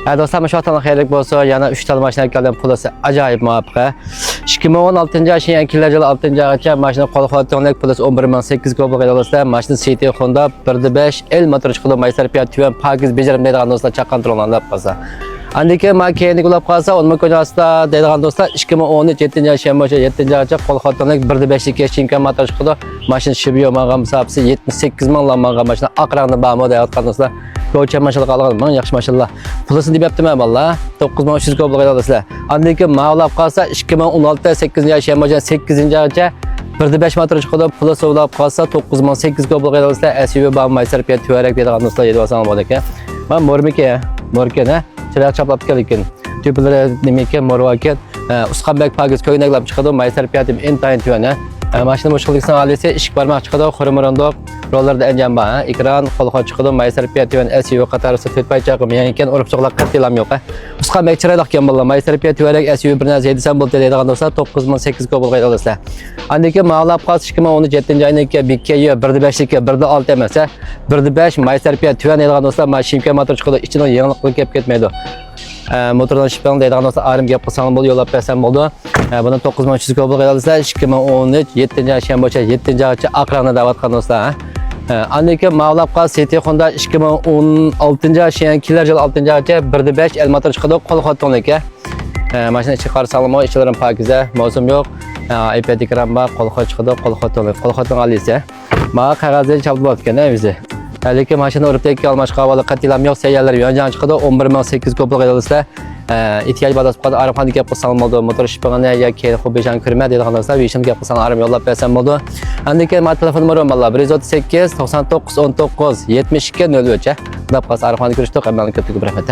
Dostlar, müşahatan xeyirlik bolsa, yana 3 tane mashina kelgan, pulasi ajoyib muvaffaq. 2016 yangilar yili 6-oygacha mashina qo'lxotinlik pulasi 11800 ko'plik dostlar. Mashina City Honda 1.5 L motor chiqadi, maysar piyat tuvan pakiz bejarim deydigan dostlar, chaqqan turlanlab qolsa. Andiki makeni qilib qolsa, onun ko'chasida deydigan dostlar 2013 7-oygacha 7-oygacha qo'lxotinlik 1.5 Chimkan motor chiqadi. Mashina shibiyo ma'g'am hisobsi 78 ming ma'g'am mashina aqrani ba'mo deyotgan dostlar. Ko'cha mashinalar qolgan, yaxshi mashinalar. Pulasini deb yaptım valla. 9300 ko'plik dostlar. Andiki ma'lab qolsa 2016 8-oygacha 8-oygacha 1.5 motor chiqadi, pulasi olib qolsa 9800 ko'plik dostlar. SUV ba'm maysar piyat tuvarak deydigan dostlar, 7 olsam bo'ladi ekan. Men mormika chiroq chaplab kelgan. Tüpleri demek morvaket. Usqanbek pagiz ko'ynaklab chiqadi, maysar piyatim intayin tuvana. Mashina boshqaliksan alisi ishik barmoq chiqadi, xurmorondoq rollarda enjam bor. Ekran qo'lxot chiqadi, maysar piyat tuvan SUV qatorisi to'tpay chaqim, ya'ni ekan urib chiqlaq qatilam yo'q. Usqanbek chiroq kelgan bo'ldi. Maysar piyat tuvarak SUV bir narsa yedisam bo'ldi deydigan do'stlar, 9800 ko'plik do'stlar. Andiki ma'lab qolsa 2017 oyning bikkayi 1.5 1.6 emas, 1.5 maysar piyat tuvan deydigan do'stlar, mashina motor chiqadi, ichidan yangilik qilib kelib ketmaydi. Motordan shiplan deydigan do'stlar, arim gap qilsam bo'ldi, yo'lab bersam bo'ldi. Buni 9300 ko'plik do'stlar, 2013 7-oygacha 7-oygacha aqrani da'vatgan do'stlar. Andiki ma'lab qolsa City Honda 2016 yangilar yili 6-oygacha 1.5 L motor chiqadi, qo'lxotinlik. Mashina ichi qarsalmo, ichlarim pakiza, mavsum yo'q. iPad ekran bor, qo'lxot chiqadi, qo'lxotin alisa. Mana qog'ozda chapib o'tgan o'zi. Lekin mashina urib tekka almash qavali qatilam yo'q, sayyorlar yonjan chiqadi, 11800 ko'plik do'stlar. Ehtiyoj badasi qoldi, arifani gap qilsam bo'ldi, motor shipag'ani yoki xobeshan kirma deydigan do'stlar, vishin gap qilsam arim yo'llab bersam bo'ldi. Andiki men telefon numerim bor, 138 99 19 72 03. Dab qolsa arifani ko'rishdik, hammaning ko'pligiga rahmat.